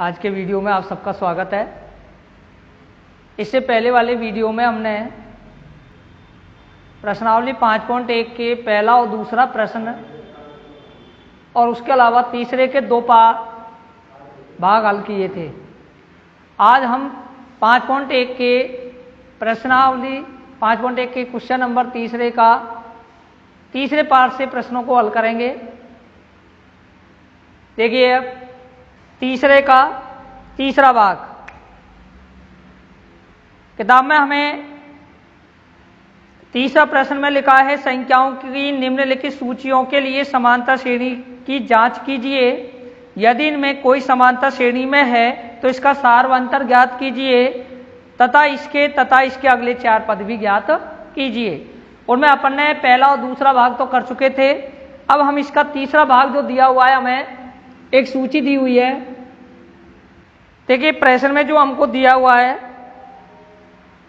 आज के वीडियो में आप सबका स्वागत है। इससे पहले वाले वीडियो में हमने प्रश्नावली 5.1 के पहला और दूसरा प्रश्न और उसके अलावा तीसरे के दो भाग हल किए थे। आज हम 5.1 के प्रश्नावली 5.1 के क्वेश्चन नंबर तीसरे पार्ट से प्रश्नों को हल करेंगे। देखिए अब तीसरे का तीसरा भाग किताब में हमें तीसरा प्रश्न में लिखा है, संख्याओं की निम्नलिखित सूचियों के लिए समांतर श्रेणी की जांच कीजिए। यदि इनमें कोई समांतर श्रेणी में है तो इसका सार्वंतर ज्ञात कीजिए तथा इसके अगले चार पद भी ज्ञात कीजिए। उनमें अपन ने पहला और दूसरा भाग तो कर चुके थे। अब हम इसका तीसरा भाग जो दिया हुआ है, हमें एक सूची दी हुई है। देखिए प्रश्न में जो हमको दिया हुआ है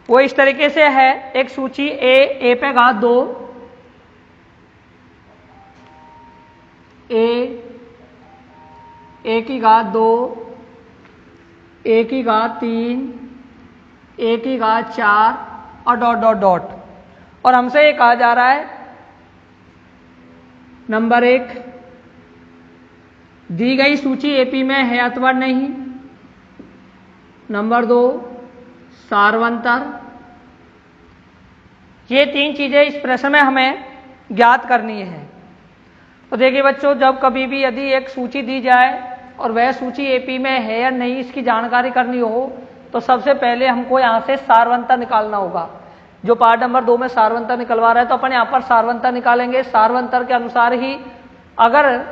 वो इस तरीके से है, एक सूची ए पे घात 2, ए की घात 2, ए की घात 3, ए की घात 4 और डॉट डॉट डॉट। और हमसे ये कहा जा रहा है नंबर 1, दी गई सूची एपी में है अथवा नहीं। नंबर 2, सार्वंतर। ये तीन चीजें इस प्रश्न में हमें ज्ञात करनी है। तो देखिए बच्चों, जब कभी भी यदि एक सूची दी जाए और वह सूची एपी में है या नहीं इसकी जानकारी करनी हो तो सबसे पहले हमको यहाँ से सार्वंतर निकालना होगा। जो पार्ट नंबर 2 में सार्वंतर निकलवा रहा है तो अपन यहाँ पर सार्वंतर निकालेंगे। सार्वंतर के अनुसार ही अगर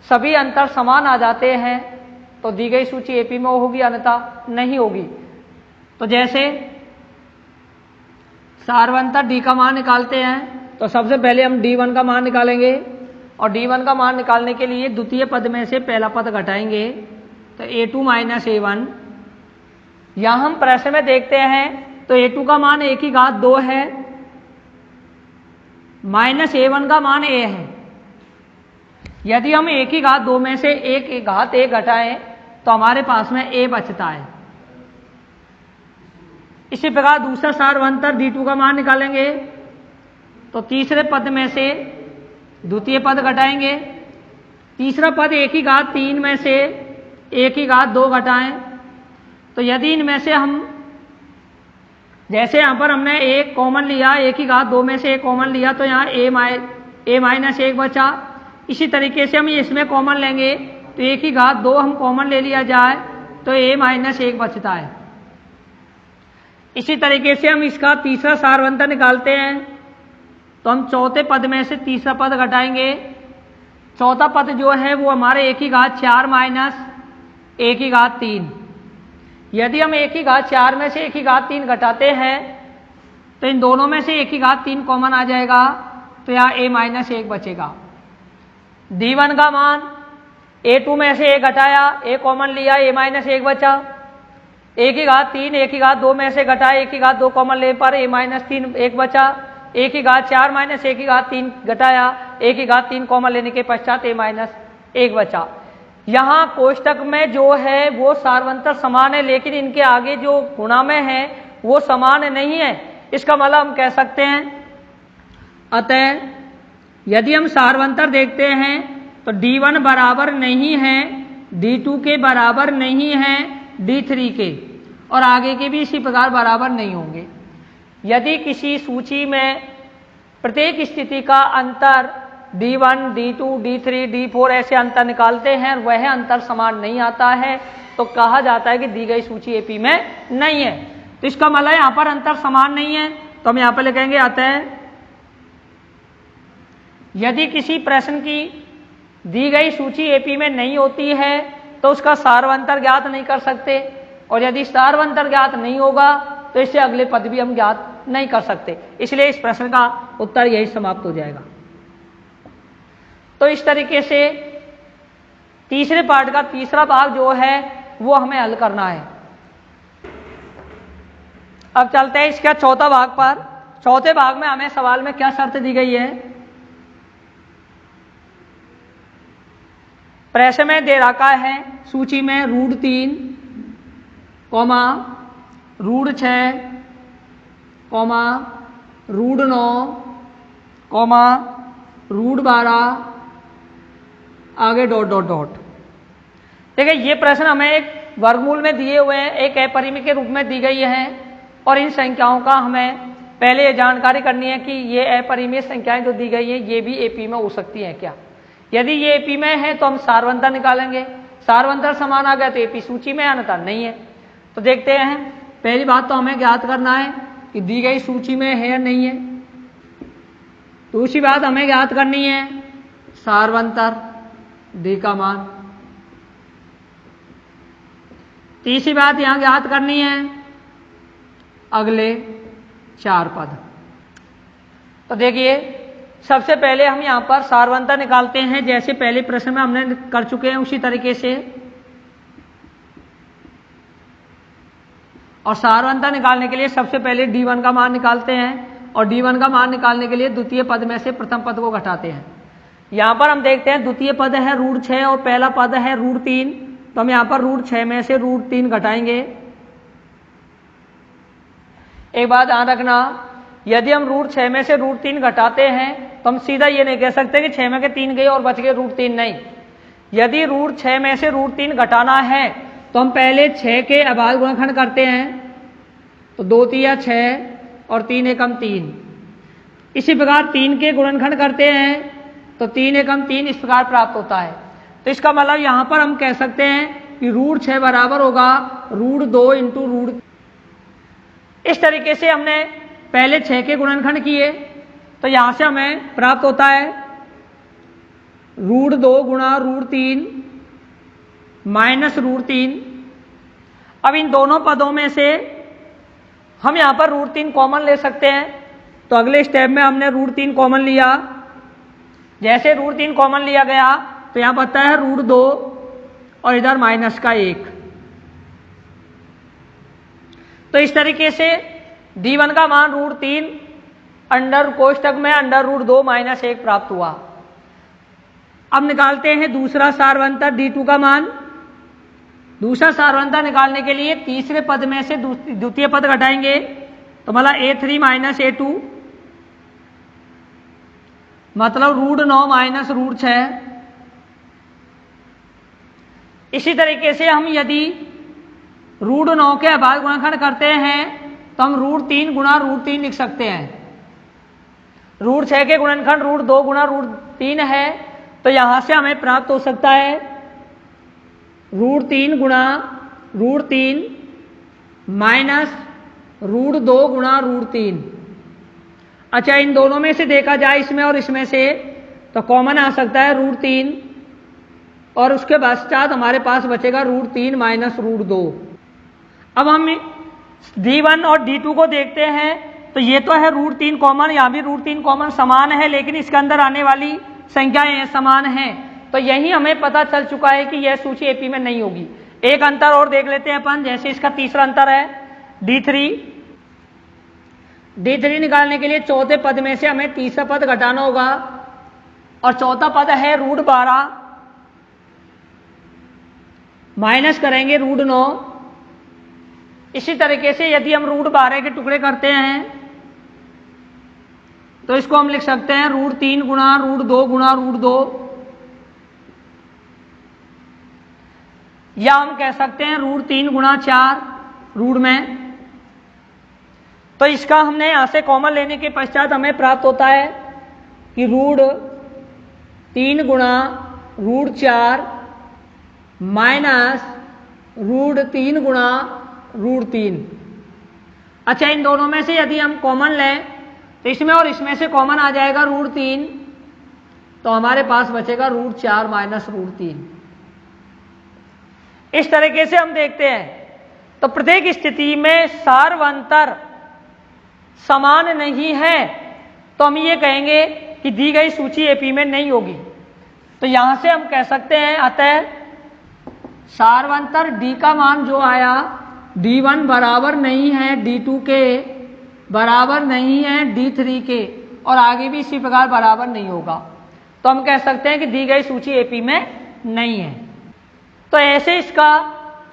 सभी अंतर समान आ जाते हैं तो दी गई सूची एपी में होगी, अन्यथा नहीं होगी। तो जैसे सार्वंतर डी का मान निकालते हैं तो सबसे पहले हम D1 का मान निकालेंगे और D1 का मान निकालने के लिए द्वितीय पद में से पहला पद घटाएंगे तो A2 माइनस A1। यहां हम प्रश्न में देखते हैं तो A2 का मान A की घात 2 है, माइनस A1 का मान A है। यदि हम A की घात 2 में से एक घात 1 घटाएं तो हमारे पास में A बचता है। इसी प्रकार दूसरा सार्वंतर D2 का मान निकालेंगे तो तीसरे पद में से द्वितीय पद घटाएंगे। तीसरा पद A की घात 3 में से A की घात 2 घटाएं तो यदि इनमें से हम, जैसे यहाँ पर हमने एक कॉमन लिया, A की घात 2 में से एक कॉमन लिया तो यहाँ A माइनस 1 बचा। इसी तरीके से हम इसमें कॉमन लेंगे तो A की घात 2 हम कॉमन ले लिया जाए तो A माइनस 1 बचता है। इसी तरीके से हम इसका तीसरा सार्वंतर निकालते हैं तो हम चौथे पद में से तीसरा पद घटाएंगे। चौथा पद जो है वो हमारे A की घात 4 माइनस A की घात 3। यदि हम A की घात 4 में से A की घात 3 घटाते हैं तो इन दोनों में से A की घात 3 कॉमन आ जाएगा तो यहाँ A माइनस 1 बचेगा। D1 का मान A2 में से 1 घटाया, A कॉमन लिया, A माइनस 1 बचा। A की घात 3 A की घात 2 में से घटाया, A की घात 2 कॉमन ले पर A माइनस 3 1 बचा। A की घात 4 माइनस A की घात 3 घटाया, A की घात 3 कॉमन लेने के पश्चात A माइनस 1 बचा। यहाँ कोष्टक में जो है वो सार्वंतर समान है, लेकिन इनके आगे जो गुणा में है वो समान नहीं है। इसका मतलब हम कह सकते हैं, अतः यदि हम सार्वंतर देखते हैं तो D1 बराबर नहीं है D2 के, बराबर नहीं है D3 के, और आगे के भी इसी प्रकार बराबर नहीं होंगे। यदि किसी सूची में प्रत्येक स्थिति का अंतर D1, D2, D3, D4 ऐसे अंतर निकालते हैं और वह अंतर समान नहीं आता है तो कहा जाता है कि दी गई सूची एपी में नहीं है। तो इसका मतलब यहाँ पर अंतर समान नहीं है तो हम यहाँ पर लिखेंगे, अतः यदि किसी प्रश्न की दी गई सूची एपी में नहीं होती है तो उसका सार्वंतर ज्ञात नहीं कर सकते, और यदि सार्वंतर ज्ञात नहीं होगा तो इससे अगले पद भी हम ज्ञात नहीं कर सकते। इसलिए इस प्रश्न का उत्तर यही समाप्त हो जाएगा। तो इस तरीके से तीसरे पार्ट का तीसरा भाग जो है वो हमें हल करना है। अब चलते हैं इसका चौथा भाग पर। चौथे भाग में हमें सवाल में क्या शर्त दी गई है? प्रश्न में दे रखा है सूची में √3, √6, √9, √12 आगे डॉट डॉट डॉट। देखिए ये प्रश्न हमें एक वर्गमूल में दिए हुए हैं, एक अपरिमेय के रूप में दी गई है और इन संख्याओं का हमें पहले ये जानकारी करनी है कि ये अपरिमेय संख्याएं जो दी गई हैं ये भी एपी में हो सकती हैं क्या। यदि ये एपी में है तो हम सारवंतर निकालेंगे, सारवंतर समान आ गया तो एपी सूची में, अन्यथा नहीं है। तो देखते हैं, पहली बात तो हमें ज्ञात करना है कि दी गई सूची में है या नहीं है। दूसरी बात हमें ज्ञात करनी है सारवंतर डी का मान। तीसरी बात यहां ज्ञात करनी है अगले 4 पद। तो देखिए सबसे पहले हम यहां पर सारवंतर निकालते हैं, जैसे पहले प्रश्न में हमने कर चुके हैं उसी तरीके से। और सारवंतर निकालने के लिए सबसे पहले D1 का मान निकालते हैं और D1 का मान निकालने के लिए द्वितीय पद में से प्रथम पद को घटाते हैं। यहां पर हम देखते हैं द्वितीय पद है √6 और पहला पद है √3, तो हम यहां पर √6 में से √3 घटाएंगे। एक बात ध्यान रखना, यदि हम √6 में से √3 घटाते हैं तो हम सीधा ये नहीं कह सकते कि 6 में के 3 गए और बच गए √3, नहीं। यदि √6 में से √3 घटाना है तो हम पहले 6 के अभाज्य गुणनखंड करते हैं, तो 2 तिया 6 और 3 एकम 3। इसी प्रकार 3 के गुणनखंड करते हैं तो 3 एकम 3 इस प्रकार प्राप्त होता है। तो इसका मतलब यहां पर हम कह सकते हैं कि √6 बराबर होगा √2 इंटू √। इस तरीके से हमने पहले 6 के गुणनखंड किए तो यहां से हमें प्राप्त होता है √2 गुणा √3 माइनस √3। अब इन दोनों पदों में से हम यहां पर √3 कॉमन ले सकते हैं, तो अगले स्टेप में हमने √3 कॉमन लिया। जैसे √3 कॉमन लिया गया तो यहां बचता है √2 और इधर माइनस का 1। तो इस तरीके से D1 का मान √3 अंडर कोष्टक में √2 माइनस 1 प्राप्त हुआ। अब निकालते हैं दूसरा सारवंतर D2 का मान। दूसरा सारवंतर निकालने के लिए तीसरे पद में से द्वितीय पद घटाएंगे, तो मतलब A3 माइनस A2 मतलब √9 माइनस √6। इसी तरीके से हम यदि √9 के अभाज्य गुणनखंड करते हैं तो हम √3 गुणा √3 लिख सकते हैं। √6 के गुणनखंड √2 गुणा √3 है, तो यहां से हमें प्राप्त हो सकता है √3 गुणा √3 माइनस √2 गुणा √3। अच्छा, इन दोनों में से देखा जाए इसमें और इसमें से तो कॉमन आ सकता है √3 और उसके पश्चात हमारे पास बचेगा √3 माइनस √2। अब हम D1 और D2 को देखते हैं, तो ये तो है √3 कॉमन, यहाँ भी √3 कॉमन समान है, लेकिन इसके अंदर आने वाली संख्याएं समान हैं। तो यही हमें पता चल चुका है कि यह सूची एपी में नहीं होगी। एक अंतर और देख लेते हैं अपन, जैसे इसका तीसरा अंतर है D3। D3 निकालने के लिए चौथे पद में से हमें तीसरा पद घटाना होगा और चौथा पद है √12 माइनस करेंगे √9। इसी तरीके से यदि हम √12 के टुकड़े करते हैं तो इसको हम लिख सकते हैं √3 गुणा √2 गुणा √2, या हम कह सकते हैं √3 गुणा 4 रूट में। तो इसका हमने यहां से कॉमन लेने के पश्चात हमें प्राप्त होता है कि √3 गुणा √4 माइनस √3 गुणा √3। अच्छा, इन दोनों में से यदि हम कॉमन लें तो इसमें और इसमें से कॉमन आ जाएगा √3, तो हमारे पास बचेगा √4 माइनस √3। इस तरीके से हम देखते हैं। तो प्रत्येक स्थिति में सारवंतर समान नहीं है तो हम ये कहेंगे कि दी गई सूची एपी में नहीं होगी। तो यहां से हम कह सकते हैं अतः सारवंतर D का मान जो आया D1 बराबर नहीं है D2 के, बराबर नहीं है D3 के, और आगे भी इसी प्रकार बराबर नहीं होगा। तो हम कह सकते हैं कि दी गई सूची एपी में नहीं है। तो ऐसे इसका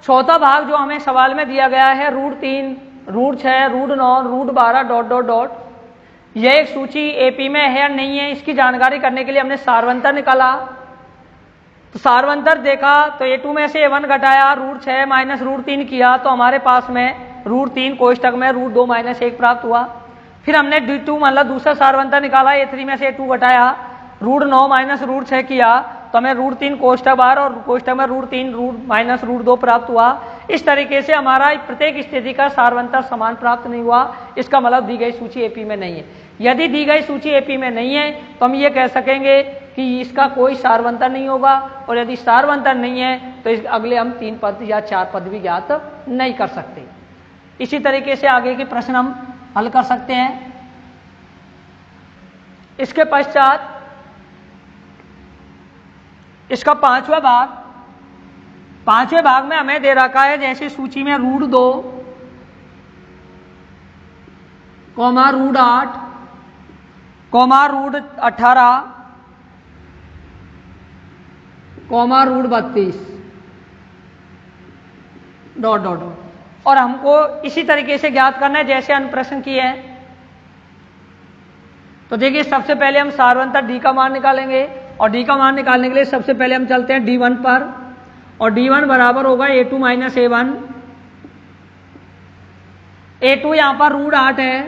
चौथा भाग जो हमें सवाल में दिया गया है √3, √6, √9, √12 डॉट डॉट डॉट, यह एक सूची एपी में है या नहीं है, इसकी जानकारी करने के लिए हमने सारवंतर निकाला। तो सारवंतर देखा तो A2 में से A1 घटाया, √6 माइनस √3 किया तो हमारे पास में √3 कोष्टक में √2 माइनस 1 प्राप्त हुआ। फिर हमने D2 मतलब दूसरा सारवंतर निकाला, A3 में से A2 घटाया, √9 माइनस √6 किया तो हमें √3 कोष्टक बाहर और कोष्टक में √3 माइनस √2 प्राप्त हुआ। इस तरीके से हमारा प्रत्येक स्थिति का सारवंतर समान प्राप्त नहीं हुआ, इसका मतलब दी गई सूची एपी में नहीं है। यदि दी गई सूची एपी में नहीं है तो हम ये कह सकेंगे कि इसका कोई सारवंतर नहीं होगा, और यदि सारवंतर नहीं है तो इस अगले हम 3 पद या 4 पद भी ज्ञात नहीं कर सकते। इसी तरीके से आगे के प्रश्न हम हल कर सकते हैं। इसके पश्चात इसका पांचवा भाग में हमें दे रखा है जैसे सूची में √2, √8, √18, √32 डॉट डॉट डॉट, और हमको इसी तरीके से ज्ञात करना है जैसे अन्य प्रश्न किए हैं। तो देखिए सबसे पहले हम सारवंतर D का मान निकालेंगे, और D का मान निकालने के लिए सबसे पहले हम चलते हैं D1 पर, और D1 बराबर होगा A2 माइनस A1। A2 यहां पर √8 है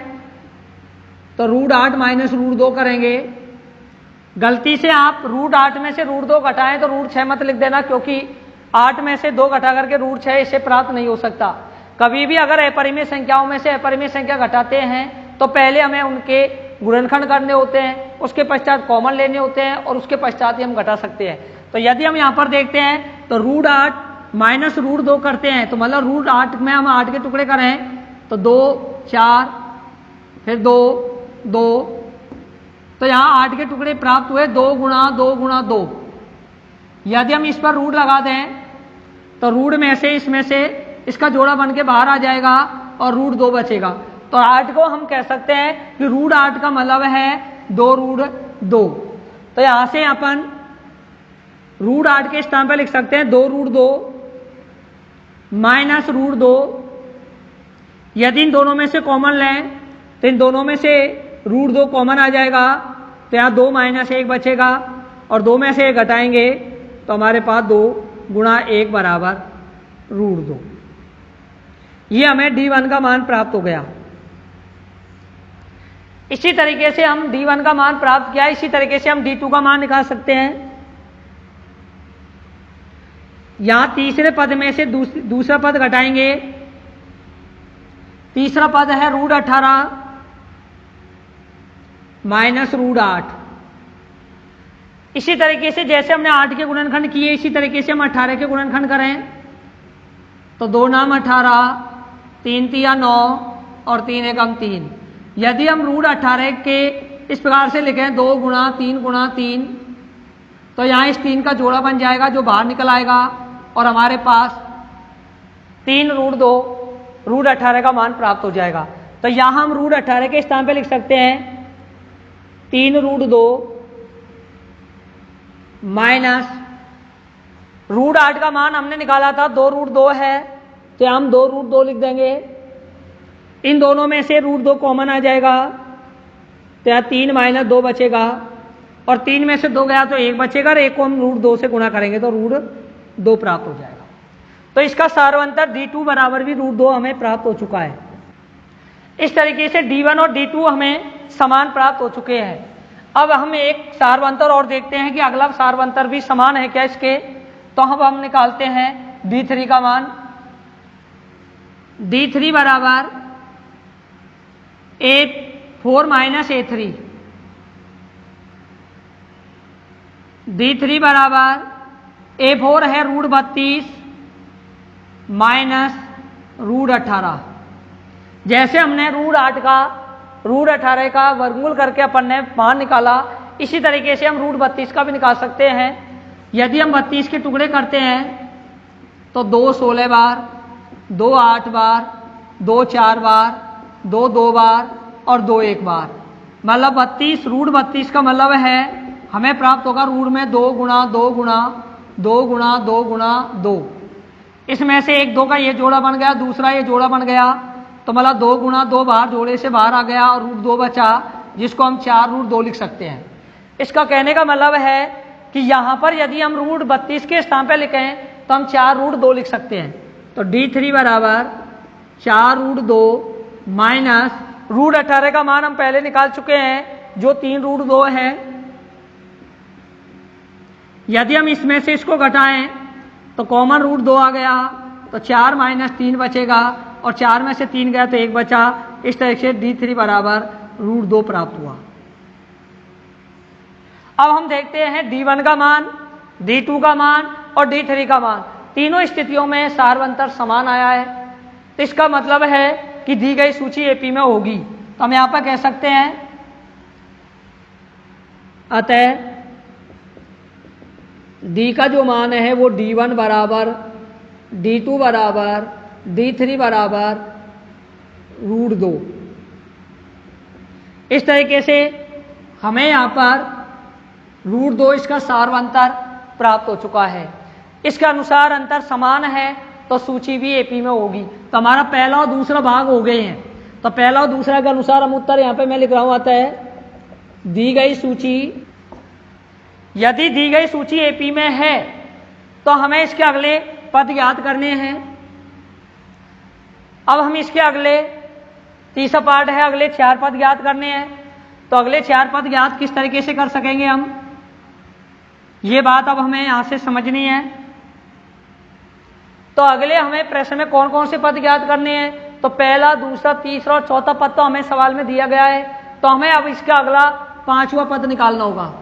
तो √8 माइनस √2 करेंगे। गलती से आप √8 में से √2 घटाएं तो √6 मत लिख देना, क्योंकि 8 में से 2 घटा करके √6 इससे प्राप्त नहीं हो सकता। कभी भी अगर अपरिमेय संख्याओं में से अपरिमेय संख्या घटाते हैं तो पहले हमें उनके गुणनखंड करने होते हैं, उसके पश्चात कॉमन लेने होते हैं, और उसके पश्चात ही हम घटा सकते हैं। तो यदि हम यहाँ पर देखते हैं तो √8 माइनस √2 करते हैं तो मतलब √8 में हम 8 के टुकड़े करें तो 2, 4, फिर 2, 2, तो यहाँ 8 के टुकड़े प्राप्त हुए 2 गुणा 2 गुणा 2। यदि हम इस पर रूट लगा दें तो रूट में से इसमें से इसका जोड़ा बन के बाहर आ जाएगा और √2 बचेगा। तो 8 को हम कह सकते हैं कि √8 का मतलब है 2√2। तो यहां से अपन √8 के स्थान पर लिख सकते हैं 2√2 माइनस √2। यदि इन दोनों में से कॉमन लें तो इन दोनों में से √2 कॉमन आ जाएगा, तो यहाँ 2 माइनस 1 बचेगा, और 2 में से 1 घटाएंगे तो हमारे पास 2 गुणा 1 बराबर √2। ये हमें D1 का मान प्राप्त हो गया। इसी तरीके से हम D1 का मान प्राप्त किया, इसी तरीके से हम D2 का मान निकाल सकते हैं। यहां तीसरे पद में से दूसरा पद घटाएंगे। तीसरा पद है √18 माइनस √8। इसी तरीके से जैसे हमने 8 के गुणनखंड किए, इसी तरीके से हम 18 के गुणनखंड करें तो 2 नाम 18, 3 तिया 9 और 3 एकम 3। यदि हम √18 के इस प्रकार से लिखें 2 गुणा 3 गुणा 3, तो यहाँ इस 3 का जोड़ा बन जाएगा जो बाहर निकल आएगा, और हमारे पास 3 √2 √18 का मान प्राप्त हो जाएगा। तो यहाँ हम √18 के स्थान पे लिख सकते हैं 3 √2 माइनस √8 का मान हमने निकाला था 2 √2 है, तो हम 2 √2 लिख देंगे। इन दोनों में से √2 कॉमन आ जाएगा, तो यहाँ 3 माइनस 2 बचेगा, और 3 में से 2 गया तो 1 बचेगा, और 1 को हम √2 से गुणा करेंगे तो √2 प्राप्त हो जाएगा। तो इसका सारवंतर D2 बराबर भी √2 हमें प्राप्त हो चुका है। इस तरीके से D1 और D2 हमें समान प्राप्त हो चुके हैं। अब हम एक सारवंतर और देखते हैं कि अगला सारवंतर भी समान है क्या इसके। तो हम निकालते हैं D3 का मान। D3 बराबर A4 माइनस A3। D3 बराबर A4 है √32 माइनस √18। जैसे हमने √18 का वर्गमूल करके अपन ने मान निकाला, इसी तरीके से हम √32 का भी निकाल सकते हैं। यदि हम 32 के टुकड़े करते हैं तो 2 16 बार, 2 8 बार, 2 4 बार, 2 2 बार और 2 1 बार, मतलब 32 √32 का मतलब है हमें प्राप्त होगा रूट में 2 गुणा 2 गुणा 2 गुणा 2 गुणा 2। इसमें से एक 2 का ये जोड़ा बन गया, दूसरा ये जोड़ा बन गया, तो मतलब 2 गुणा 2 बाहर जोड़े से बाहर आ गया और रूट 2 बचा, जिसको हम 4 रूट 2 लिख सकते हैं। इसका कहने का मतलब है कि यहाँ पर यदि हम रूट 32 के स्थान पर लिखें तो हम 4 रूट 2 लिख सकते हैं। तो D3 बराबर 4 रूट 2 माइनस रूट 18 का मान हम पहले निकाल चुके हैं जो 3 रूट 2 है। यदि हम इसमें से इसको घटाएं तो कॉमन रूट 2 आ गया, तो 4 माइनस 3 बचेगा और 4 में से 3 गया तो 1 बचा। इस तरह से D3 बराबर रूट 2 प्राप्त हुआ। अब हम देखते हैं D1 का मान, D2 का मान और D3 का मान। तीनों स्थितियों में सार्वंतर समान आया है, तो इसका मतलब है कि दी गई सूची एपी में होगी। तो हम यहां पर कह सकते हैं अतः डी का जो मान है वो D1 बराबर D2 बराबर D3 बराबर रूट 2। इस तरीके से हमें यहां पर रूट 2 इसका सार्वंतर प्राप्त हो चुका है। इसके अनुसार अंतर समान है तो सूची भी एपी में होगी। तो हमारा पहला और दूसरा भाग हो गए हैं। तो पहला और दूसरा के अनुसार हम उत्तर यहां पे मैं लिख रहा हूं आता है दी गई सूची, यदि दी गई सूची एपी में है तो हमें इसके अगले पद ज्ञात करने हैं। अब हम इसके अगले तीसरा पार्ट है, अगले 4 पद ज्ञात करने हैं। तो अगले 4 पद ज्ञात किस तरीके से कर सकेंगे हम, ये बात अब हमें यहां से समझनी है। तो अगले हमें प्रश्न में कौन कौन से पद ज्ञात करने हैं, तो पहला, दूसरा, तीसरा और चौथा पद तो हमें सवाल में दिया गया है। तो हमें अब इसका अगला 5वां पद निकालना होगा।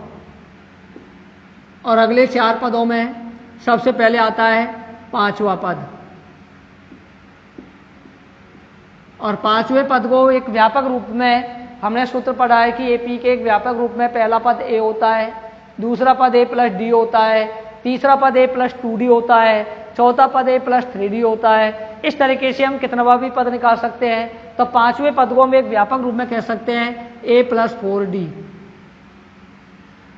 और अगले 4 पदों में सबसे पहले आता है 5वां पद। और 5वें पद को एक व्यापक रूप में हमने सूत्र पढ़ा है कि एपी के एक व्यापक रूप में पहला पद ए होता है, दूसरा पद ए प्लस डी होता है, तीसरा पद ए प्लस 2डी होता है, चौथा पद ए प्लस 3डी होता है। इस तरीके से हम कितना भी पद निकाल सकते हैं। तो 5वें पद को हम एक व्यापक रूप में कह सकते हैं ए प्लस 4डी।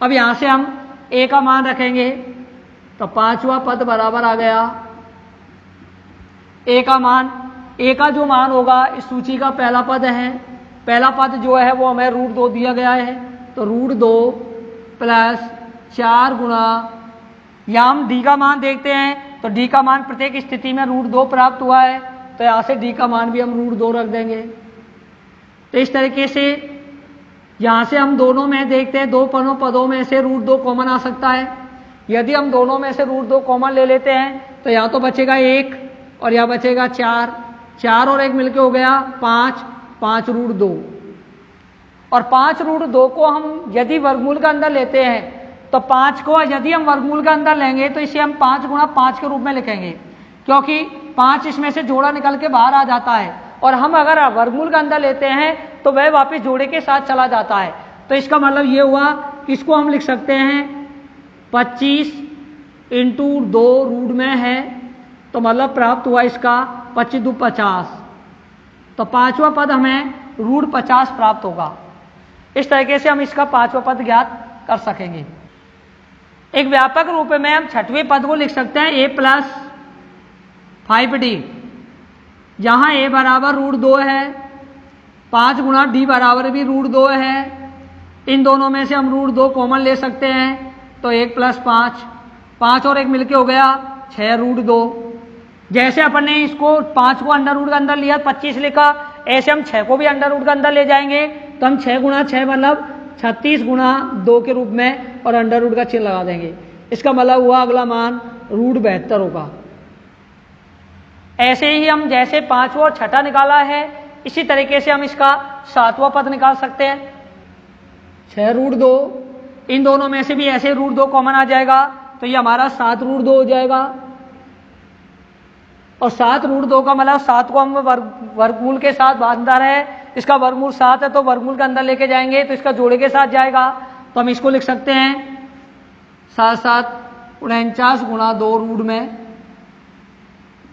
अब यहां से हम ए का मान रखेंगे तो 5वां पद बराबर आ गया ए का मान। ए का जो मान होगा इस सूची का पहला पद है, पहला पद जो है वो हमें रूट 2 दिया गया है। तो रूट 2 प्लस 4 गुणा, यहाँ हम डी का मान देखते हैं तो डी का मान प्रत्येक स्थिति में रूट 2 प्राप्त हुआ है, तो यहाँ से डी का मान भी हम रूट 2 रख देंगे। तो इस तरीके से यहाँ से हम दोनों में देखते हैं, दो पदों में से रूट 2 कॉमन आ सकता है। यदि हम दोनों में से रूट 2 कॉमन ले लेते हैं तो यहाँ तो बचेगा 1 और यहाँ बचेगा 4, 4 और 1 मिलके हो गया 5, 5 रूट 2। और 5 रूट 2 को हम यदि वर्गमूल का अंदर लेते हैं तो 5 को यदि हम वर्गमूल का अंदर लेंगे तो इसे हम 5 गुणा 5 के रूप में लिखेंगे, क्योंकि 5 इसमें से जोड़ा निकल के बाहर आ जाता है। और हम अगर वर्गमूल का अंदर लेते हैं तो वह वापस जोड़े के साथ चला जाता है। तो इसका मतलब ये हुआ कि इसको हम लिख सकते हैं 25 इंटू 2 रूट में है, तो मतलब प्राप्त हुआ इसका 25 दू 50। तो 5वां पद हमें रूट 50 प्राप्त होगा। इस तरीके से हम इसका 5वां पद ज्ञात कर सकेंगे। एक व्यापक रूप में हम 6वें पद को लिख सकते हैं ए प्लस 5डी, जहां ए बराबर रूट 2 है, 5 गुणा डी बराबर भी रूट 2 है। इन दोनों में से हम रूट 2 कॉमन ले सकते हैं, तो 1 प्लस 5, 5 और 1 मिलके हो गया 6 रूट 2। जैसे अपन ने इसको 5 को अंडर रूट के अंदर लिया 25 लिखा, ऐसे हम 6 को भी अंडर रूट के अंदर ले जाएंगे तो हम 6 गुणा 6 मतलब 36 गुणा 2 के रूप में और अंडर रूट का चिन्ह लगा देंगे। इसका मतलब हुआ अगला मान रूट 72 होगा। ऐसे ही हम जैसे 5वां और 6ठा निकाला है, इसी तरीके से हम इसका 7वां पद निकाल सकते हैं। 6 रूट 2, इन दोनों में से भी ऐसे रूट 2 कॉमन आ जाएगा, तो ये हमारा 7 रूट 2 हो जाएगा। और 7 रूट 2 का मतलब 7 को हम वर्गमूल के साथ बांधा है, इसका वर्गमूल 7 है तो वर्गमूल के अंदर लेके जाएंगे तो इसका जोड़े के साथ जाएगा। तो हम इसको लिख सकते हैं 7 7 49 गुणा 2 रूट में,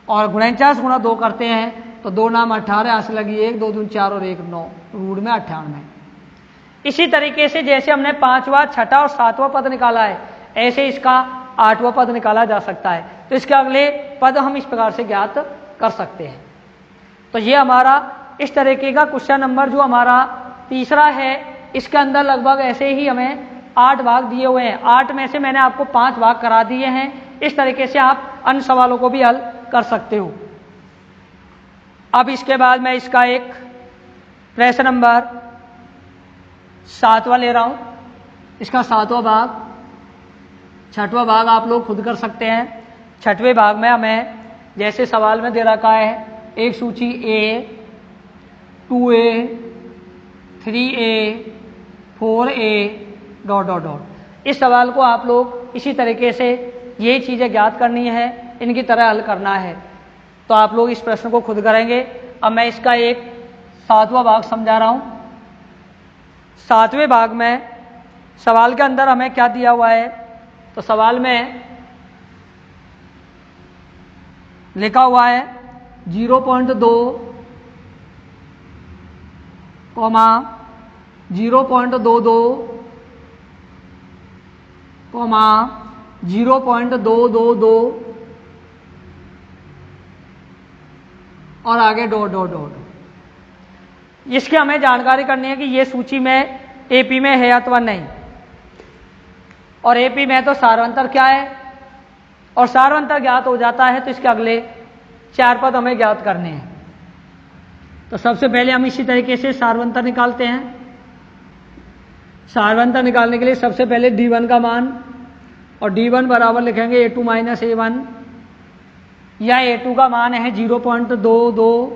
और 49 गुणा 2 करते हैं तो 2 नाम 18, आस लगी 1, 2 दून 4 और 1 9, रूट में 98। इसी तरीके से जैसे हमने 5वां 6ठा और 7वां पद निकाला है, ऐसे इसका 8वां पद निकाला जा सकता है। तो इसके अगले पद हम इस प्रकार से ज्ञात कर सकते हैं। तो ये हमारा इस तरीके का क्वेश्चन नंबर जो हमारा तीसरा है, इसके अंदर लगभग ऐसे ही हमें 8 भाग दिए हुए हैं। 8 में से मैंने आपको 5 भाग करा दिए हैं। इस तरीके से आप अन्य सवालों को भी हल कर सकते हो। अब इसके बाद मैं इसका एक प्रश्न नंबर 7वां ले रहा हूं। इसका 7वां भाग, 6वां भाग आप लोग खुद कर सकते हैं। 6वें भाग में हमें जैसे सवाल में दे रखा है एक सूची A, 2A, 3A, 4A dot dot dot. इस सवाल को आप लोग इसी तरीके से ये चीज़ें ज्ञात करनी है, इनकी तरह हल करना है। तो आप लोग इस प्रश्न को खुद करेंगे। अब मैं इसका एक 7वां भाग समझा रहा हूं। 7वें भाग में सवाल के अंदर हमें क्या दिया हुआ है, तो सवाल में लिखा हुआ है 0.2, 0.22, 0.222 और आगे डॉट डॉट डॉट। इसकी हमें जानकारी करनी है कि ये सूची में एपी में है अथवा नहीं, और एपी में तो सारवंतर क्या है, और सारवंतर ज्ञात हो जाता है तो इसके अगले 4 पद हमें ज्ञात करने हैं। तो सबसे पहले हम इसी तरीके से सारवंतर निकालते हैं। सारवंतर निकालने के लिए सबसे पहले D1 का मान, और D1 बराबर लिखेंगे A2 माइनस A1, या A2 का मान है 0.22,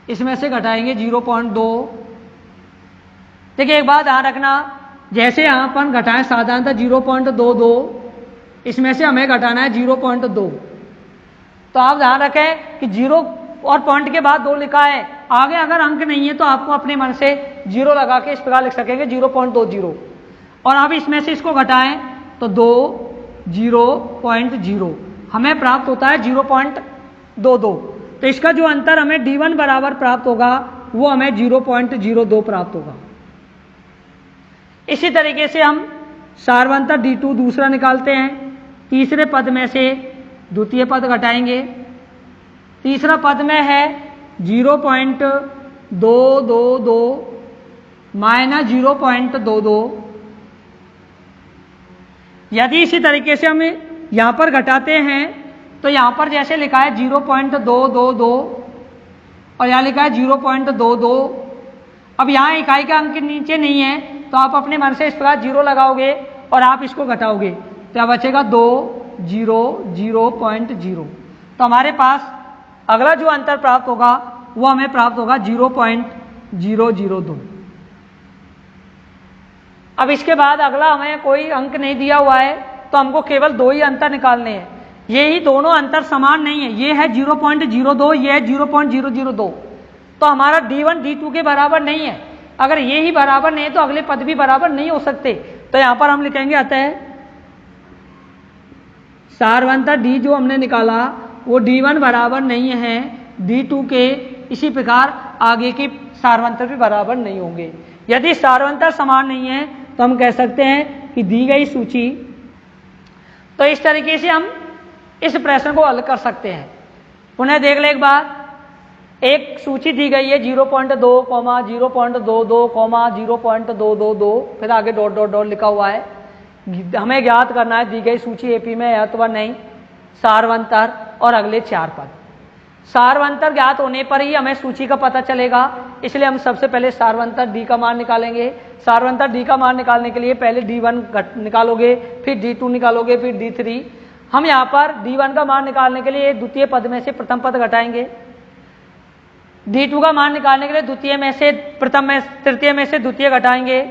इसमें से घटाएंगे 0.2। देखिए एक बात ध्यान रखना, जैसे यहाँ पर घटाएं साधारणतः 0.22, इसमें से हमें घटाना है 0.2। तो आप ध्यान रखें कि 0 और पॉइंट के बाद 2 लिखा है, आगे अगर अंक नहीं है तो आपको अपने मन से 0 लगा के इस प्रकार लिख सकेंगे 0.20, और आप इसमें से इसको घटाएं तो 2 0.0 हमें प्राप्त होता है 0.22। तो इसका जो अंतर हमें D1 बराबर प्राप्त होगा वो हमें 0.02 प्राप्त होगा। इसी तरीके से हम सारवंतर D2 दूसरा निकालते हैं। तीसरे पद में से द्वितीय पद घटाएंगे। तीसरा पद में है 0.222 माइनस 0.22। यदि इसी तरीके से हम यहाँ पर घटाते हैं तो यहाँ पर जैसे लिखा है 0.222 और यहाँ लिखा है 0.22। अब यहाँ इकाई का अंक नीचे नहीं है तो आप अपने मन से इस प्रकार 0 लगाओगे और आप इसको घटाओगे तो यहाँ बचेगा 2 0 0.0। तो हमारे पास अगला जो अंतर प्राप्त होगा वो हमें प्राप्त होगा 0.002। अब इसके बाद अगला हमें कोई अंक नहीं दिया हुआ है तो हमको केवल 2 ही अंतर निकालने हैं। ये ही दोनों अंतर समान नहीं है, ये है 0.02, ये है 0.002। तो हमारा D1 D2 के बराबर नहीं है। अगर ये ही बराबर नहीं है तो अगले पद भी बराबर नहीं हो सकते। तो यहां पर हम लिखेंगे अतः सारवंतर D जो हमने निकाला वो D1 बराबर नहीं है D2 के, इसी प्रकार आगे के सारवंतर भी बराबर नहीं होंगे। यदि सारवंतर समान नहीं है तो हम कह सकते हैं कि दी गई सूची। तो इस तरीके से हम इस प्रश्न को हल कर सकते हैं। पुनः देख ले एक बार, एक सूची दी गई है 0.2, 0.22, 0.222, फिर आगे डॉट डॉट डॉट लिखा हुआ है। हमें ज्ञात करना है दी गई सूची एपी में है अथवा नहीं, सारवंतर और अगले 4 पद। सारवंतर ज्ञात होने पर ही हमें सूची का पता चलेगा, इसलिए हम सबसे पहले सारवंतर D का मान निकालेंगे। सारवंतर D का मान निकालने के लिए पहले D1 निकालोगे, फिर D2 निकालोगे, फिर D3। हम यहाँ पर D1 का मान निकालने के लिए द्वितीय पद में से प्रथम पद घटाएंगे। D2 का मान निकालने के लिए द्वितीय में से प्रथम में, तृतीय में से द्वितीय घटाएंगे।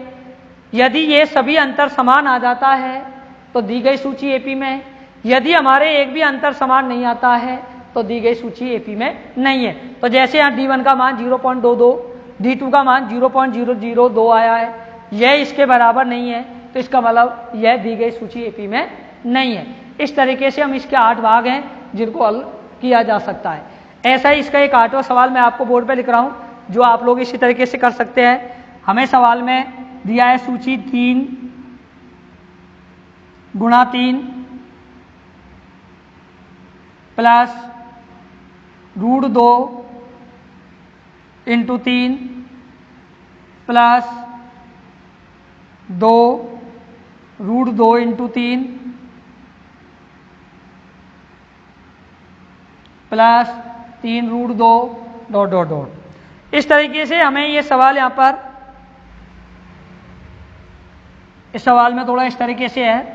यदि ये सभी अंतर समान आ जाता है तो दी गई सूची एपी में। यदि हमारे एक भी अंतर समान नहीं आता है तो दी गई सूची एपी में नहीं है। तो जैसे यहाँ D1 का मान 0.22, D2 का मान 0.002 आया है, यह इसके बराबर नहीं है तो इसका मतलब यह दी गई सूची एपी में नहीं है। इस तरीके से हम इसके 8 भाग हैं जिनको हल किया जा सकता है। ऐसा ही इसका एक 8वां सवाल मैं आपको बोर्ड पे लिख रहा हूं जो आप लोग इसी तरीके से कर सकते हैं। हमें सवाल में दिया है सूची 3 गुणा 3 plus √2 into 3 plus 2 √2 into 3 plus 3 √2 dot dot dot. इस तरीके से हमें ये सवाल यहाँ पर, इस सवाल में थोड़ा इस तरीके से है।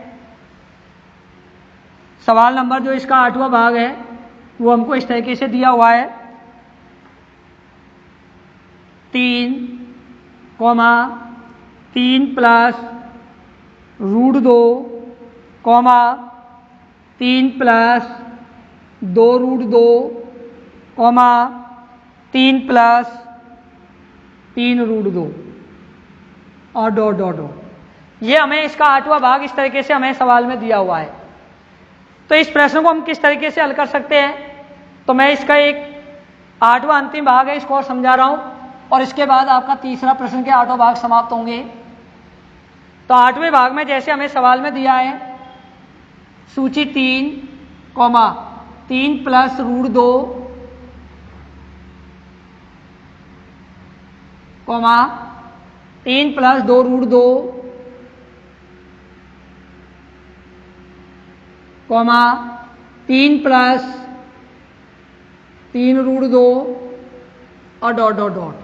सवाल नंबर जो इसका 8वां भाग है वो हमको इस तरीके से दिया हुआ है 3, 3 प्लस √2, 3 प्लस 2 √2, 3 प्लस 3 √2 और डॉट डॉट डॉट। ये हमें इसका 8वां भाग इस तरीके से हमें सवाल में दिया हुआ है। तो इस प्रश्न को हम किस तरीके से हल कर सकते हैं, तो मैं इसका एक 8वां अंतिम भाग है इसको और समझा रहा हूं और इसके बाद आपका तीसरा प्रश्न के 8 भाग समाप्त होंगे। तो 8वें भाग में जैसे हमें सवाल में दिया है सूची 3, 3 प्लस √2, 3 प्लस 2 √2, 3 प्लस 3 √2 और डॉट डॉट डॉट।